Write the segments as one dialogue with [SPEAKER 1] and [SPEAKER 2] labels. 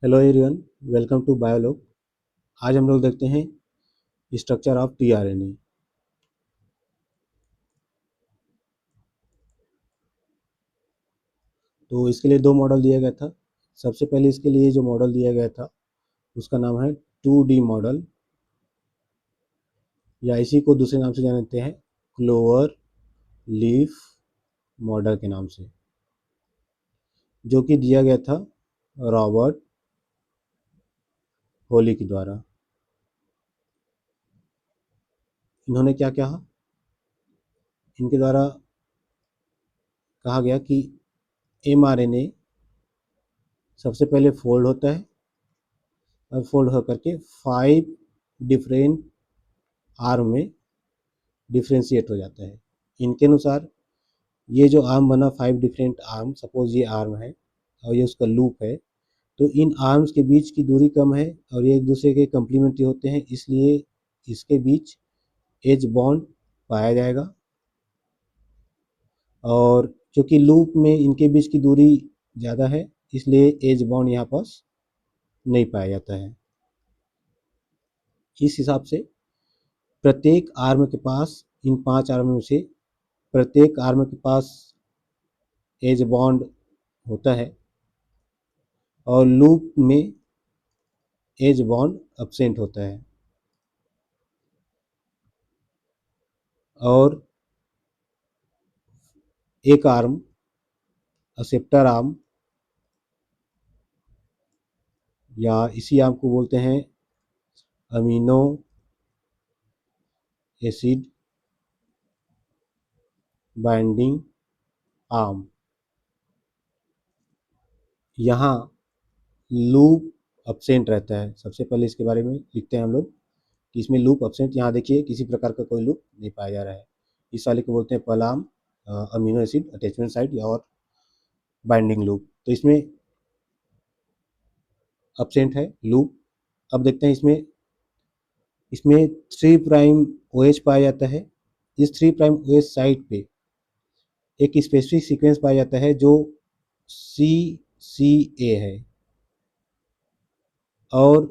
[SPEAKER 1] Hello everyone, welcome to Biolog. आज हम लोग देखते हैं स्ट्रक्चर ऑफ टीआरएनए। तो इसके लिए दो मॉडल दिया गया था। सबसे पहले इसके लिए जो मॉडल दिया गया था उसका नाम है 2D मॉडल, या इसी को दूसरे नाम से जानते हैं क्लोवर लीफ मॉडल के नाम से, जो कि दिया गया था रॉबर्ट होली के द्वारा। इन्होंने क्या कहा, इनके द्वारा कहा गया कि mRNA सबसे पहले फोल्ड होता है और फोल्ड होकर के 5 डिफरेंट आर्म में डिफ्रेंशिएट हो जाता है। इनके अनुसार ये जो आर्म बना 5 डिफरेंट आर्म, सपोज ये आर्म है और ये उसका लूप है, तो इन आर्म्स के बीच की दूरी कम है और ये एक दूसरे के कम्प्लीमेंट्री होते हैं, इसलिए इसके बीच एज बॉन्ड पाया जाएगा। और क्योंकि लूप में इनके बीच की दूरी ज़्यादा है, इसलिए एज बॉन्ड यहाँ पास नहीं पाया जाता है। इस हिसाब से प्रत्येक आर्म के पास, इन 5 आर्म में से प्रत्येक आर्म के पास एज बॉन्ड होता है और लूप में एज बॉन्ड एब्सेंट होता है। और एक आर्म, एक्सेप्टर आर्म, या इसी आर्म को बोलते हैं अमीनो एसिड बाइंडिंग आर्म। यहाँ लूप एब्सेंट रहता है। सबसे पहले इसके बारे में लिखते हैं हम लोग कि इसमें लूप एब्सेंट, यहाँ देखिए किसी प्रकार का कोई लूप नहीं पाया जा रहा है। इस वाले को बोलते हैं पहला arm, amino acid attachment site या और बाइंडिंग लूप। तो इसमें एब्सेंट है लूप। अब देखते हैं इसमें इसमें 3 प्राइम OH पाया जाता है। इस 3 प्राइम OH साइट पे एक स्पेसिफिक सीक्वेंस पाया जाता है जो CCA है, और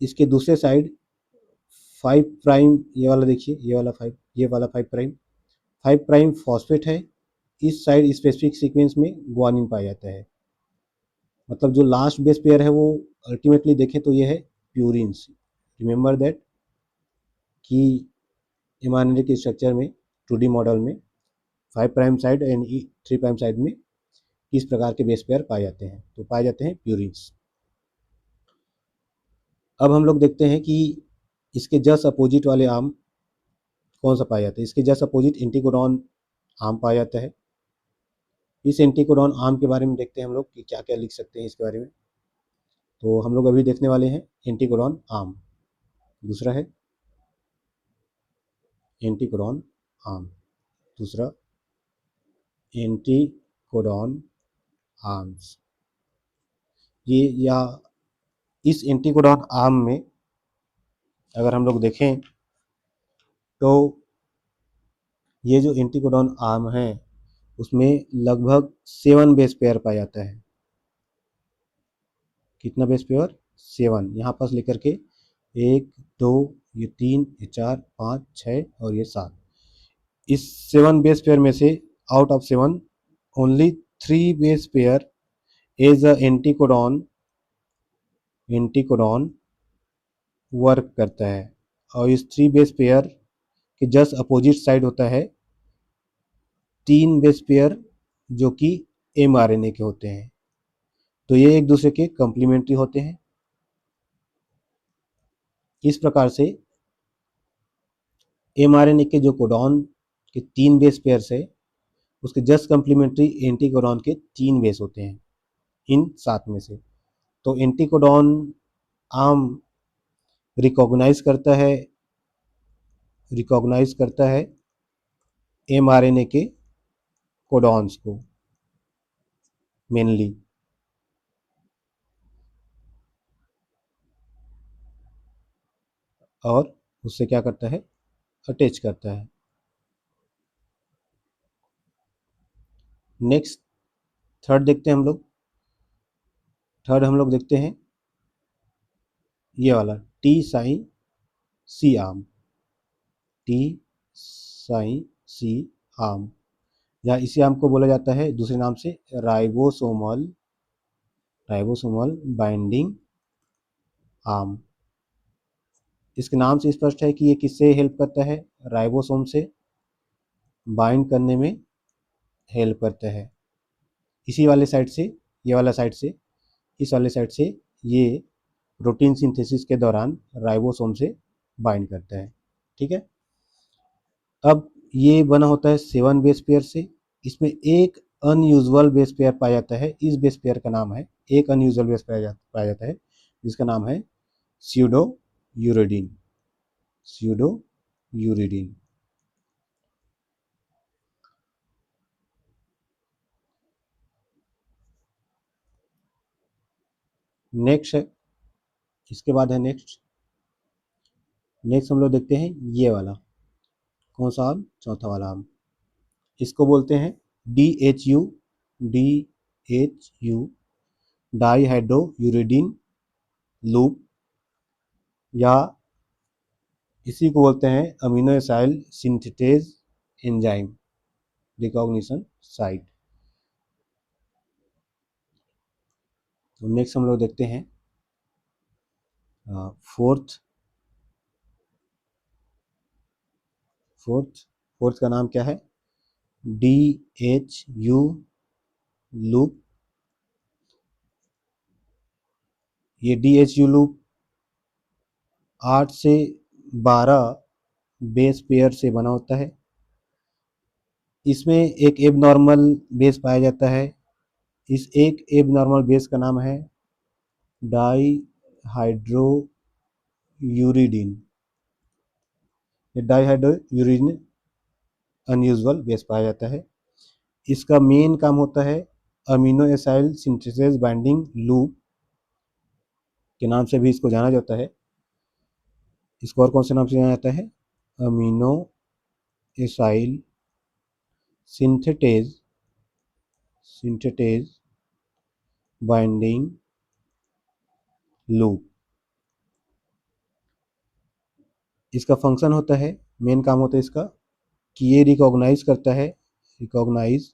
[SPEAKER 1] इसके दूसरे साइड 5 प्राइम, ये वाला देखिए, ये वाला 5, ये वाला 5 प्राइम फॉस्फेट है। इस साइड स्पेसिफिक सीक्वेंस में ग्वानिन पाया जाता है। मतलब जो लास्ट बेस पेयर है वो अल्टीमेटली देखें तो ये है प्यूरिन्स। रिमेंबर दैट कि mRNA के स्ट्रक्चर में 2D मॉडल में 5 prime side and 3 prime side में किस प्रकार के बेस पेयर पाए जाते हैं, तो पाए जाते हैं प्यूरिन्स। अब हम लोग देखते हैं कि इसके जस्ट अपोजिट वाले आर्म कौन सा पाया जाता है। इसके जस्ट अपोजिट एंटीकोडॉन आर्म पाया जाता है। इस एंटीकोडॉन आर्म के बारे में देखते हैं हम लोग कि क्या क्या लिख सकते हैं इसके बारे में। तो हम लोग अभी देखने वाले हैं एंटीकोडॉन आर्म। दूसरा है एंटीकोडॉन आर्म, दूसरा एंटीकोडॉन आर्म्स। ये या इस एंटीकोडॉन आर्म में अगर हम लोग देखें तो ये जो एंटीकोडॉन आर्म है उसमें लगभग 7 बेस पेयर पाया जाता है। कितना बेस पेयर? 7। यहाँ पास लेकर के 1 2, ये 3, ये 4, 5, 6 और ये 7। इस 7 बेस पेयर में से out of 7 only 3 base pair as a anticodon work करता है। और इस 3 बेस पेयर के जस्ट अपोजिट साइड होता है 3 बेस पेयर जो कि mRNA के होते हैं। तो ये एक दूसरे के कम्प्लीमेंट्री होते हैं। इस प्रकार से mRNA के जो कोडॉन के 3 बेस पेयर्स है उसके जस्ट कम्प्लीमेंट्री एंटीकोडॉन के 3 बेस होते हैं इन 7 में से। तो एंटीकोडॉन आर्म रिकॉग्नाइज करता है mRNA के कोडॉन्स को मेनली, और उससे क्या करता है, अटैच करता है। नेक्स्ट, थर्ड देखते हैं हम लोग थर्ड हम लोग देखते हैं ये वाला टी साइन सी आर्म, टी साइन सी आर्म, या इसी आर्म को बोला जाता है दूसरे नाम से राइबोसोमल बाइंडिंग आर्म। इसके नाम से स्पष्ट है कि ये किससे हेल्प करता है, राइबोसोम से बाइंड करने में हेल्प करता है। इसी वाले साइड से, ये वाला साइड से, इस वाले साइड से ये प्रोटीन सिंथेसिस के दौरान राइबोसोम से बाइंड करता है। ठीक है, अब ये बना होता है 7 बेस पेयर से। इसमें एक अनयूजुअल बेस पेयर पाया जाता है, इस बेस पेयर का नाम है, एक अनयूजुअल बेस पाया जाता है जिसका नाम है pseudo uridine, pseudo uridine. Next है, इसके बाद है नेक्स्ट हम लोग देखते हैं ये वाला, कौन सा आम, चौथा वाला आम। इसको बोलते हैं DHU, DHU dihydro uridine loop, या इसी को बोलते हैं amino acyl synthetase enzyme recognition site. तो नेक्स्ट हम लोग देखते हैं फोर्थ का नाम क्या है, DHU लूप। ये DHU लूप 8 से 12 बेस पेयर से बना होता है। इसमें एक एबनॉर्मल बेस पाया जाता है, इस एक एबनॉर्मल बेस का नाम है dihydro uridine. Dihydro uridine unusual base पाया जाता है। इसका मेन काम होता है amino acyl synthesis binding loop के नाम से भी इसको जाना जाता है। इसको और कौन से नाम से जाना जाता है, amino acyl synthetase binding loop. इसका फंक्शन होता है, मेन काम होता है इसका कि ये रिकॉग्नाइज करता है, recognise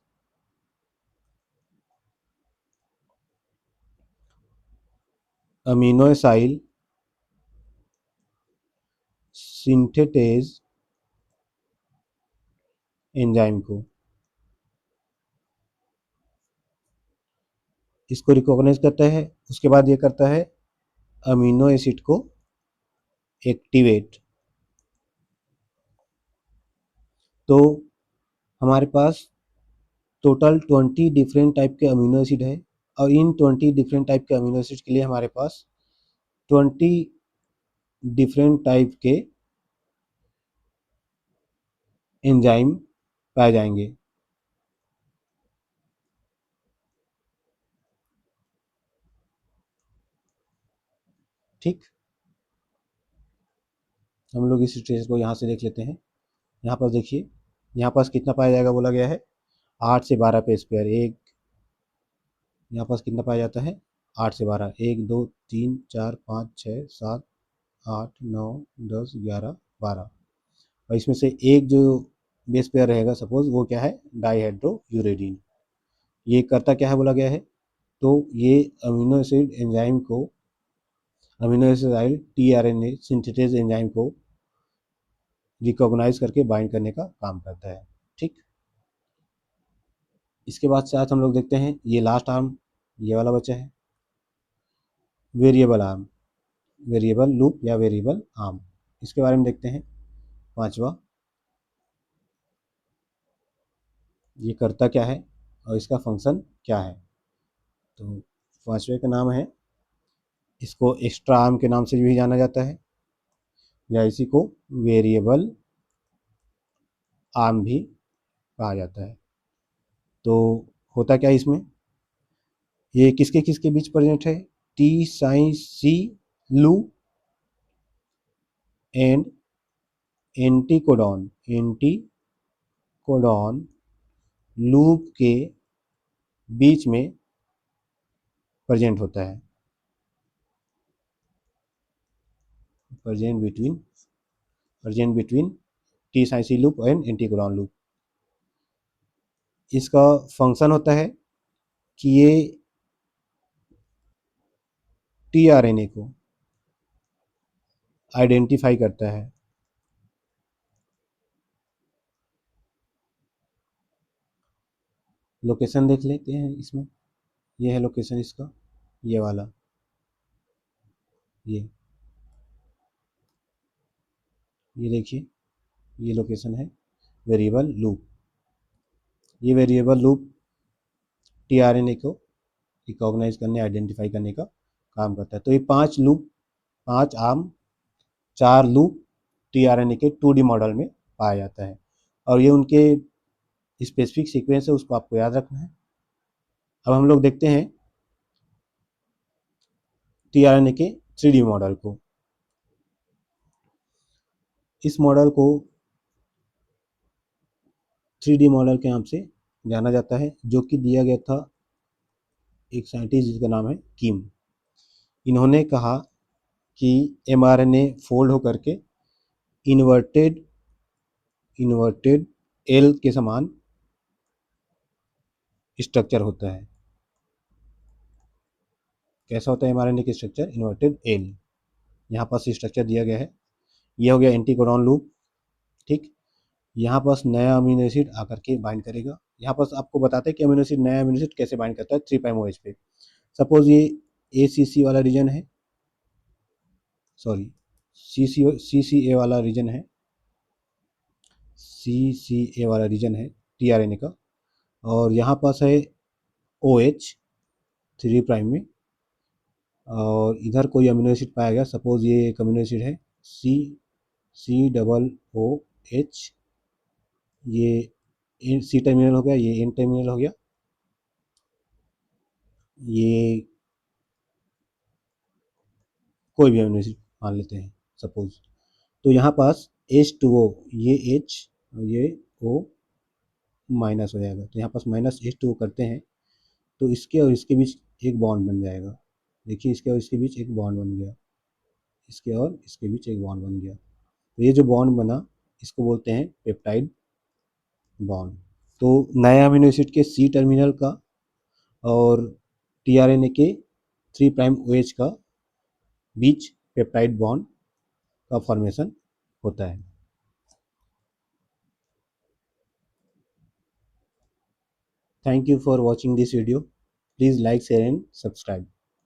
[SPEAKER 1] aminoacyl synthetase enzyme को, इसको रिकॉग्नाइज करता है। उसके बाद ये करता है अमीनो एसिड को एक्टिवेट। तो हमारे पास टोटल 20 डिफरेंट टाइप के अमीनो एसिड है, और इन 20 डिफरेंट टाइप के अमीनो एसिड के लिए हमारे पास 20 डिफरेंट टाइप के एंजाइम पाए जाएंगे। ठीक, हम लोग इस स्ट्रेस को यहाँ से देख लेते हैं। यहाँ पर देखिए, यहाँ पास कितना पाया जाएगा बोला गया है, 8 से 12 बेस पेयर। एक यहाँ पास कितना पाया जाता है, 8 से 12, 1 2 3 4 5 6 7 8 9 10 11 12, और इसमें से एक जो बेस पेयर रहेगा सपोज, वो क्या है, डाईहाइड्रो यूरेडिन। ये करता क्या है बोला गया है, तो ये अमीनो एसिड एंजाइम को, amino acid tRNA synthetase enzyme को रिकॉग्नाइज करके बाइंड करने का काम करता है। ठीक, इसके बाद से आज हम लोग देखते हैं ये लास्ट आर्म, ये वाला बचा है वेरिएबल आर्म, वेरिएबल लूप या वेरिएबल आर्म। इसके बारे में देखते हैं। पांचवा, ये करता क्या है और इसका फंक्शन क्या है। तो पांचवे का नाम है, इसको एक्स्ट्रा आर्म के नाम से भी जाना जाता है, या इसी को वेरिएबल आर्म भी कहा जाता है। तो होता क्या है इसमें, ये किसके किसके बीच प्रेजेंट है, टी साइन सी लू एंड एंटीकोडॉन लूप के बीच में प्रेजेंट होता है, प्रेजेंट बिटवीन टी साइंसी लूप एंड एंटीकोडॉन लूप। इसका फंक्शन होता है कि ये टीआरएनए को आइडेंटिफाई करता है। लोकेशन देख लेते हैं इसमें, ये है लोकेशन इसका, ये वाला, ये देखिए, ये लोकेशन है वेरिएबल लूप। ये वेरिएबल लूप टीआरएनए को रिकॉग्नाइज करने, आइडेंटिफाई करने का काम करता है। तो ये 5 लूप, 5 आर्म, 4 लूप टीआरएनए के 2D मॉडल में पाया जाता है, और ये उनके स्पेसिफिक सीक्वेंस है, उसको आपको याद रखना है। अब हम लोग देखते हैं टीआरएनए के 3D मॉडल को। इस मॉडल को 3D मॉडल के नाम से जाना जाता है, जो कि दिया गया था एक साइंटिस्ट जिसका नाम है किम। इन्होंने कहा कि एमआरएनए फोल्ड होकर के इन्वर्टेड एल के समान स्ट्रक्चर होता है। कैसा होता है एमआरएनए की स्ट्रक्चर? Inverted L. यहाँ पास स्ट्रक्चर दिया गया है। ये हो गया एंटीकोडॉन लूप, ठीक। यहाँ पास नया अमीनो एसिड आकर के बाइंड करेगा। यहाँ पास आपको बताते हैं कि अमीनो एसिड, नया अमीनो एसिड कैसे बाइंड करता है 3' OH पे। सपोज ये ACC वाला रीजन है, सॉरी CCA वाला रीजन है, CCA वाला रीजन है टीआरएनए का, और यहाँ पास है OH 3' में, और इधर कोई अमीनो एसिड पाया गया। सपोज ये एक अमीनो एसिड है COOH, ये सी टर्मिनल हो गया, ये एन टर्मिनल हो गया, ये कोई भी अमीनो एसिड मान लेते हैं सपोज। तो यहाँ पास H2O, ये H और ये O माइनस हो जाएगा, तो यहाँ पास -H2O करते हैं, तो इसके और इसके बीच एक बॉन्ड बन जाएगा। देखिए, इसके और इसके बीच एक बॉन्ड बन गया, इसके और इसके बीच एक बॉन्ड बन गया। तो ये जो बॉन्ड बना, इसको बोलते हैं पेप्टाइड बॉन्ड। तो नए अमीनो एसिड के C टर्मिनल का और टीआरएनए के 3' OH का बीच पेप्टाइड बॉन्ड का फॉर्मेशन होता है। Thank you for watching this video. Please like, share and subscribe.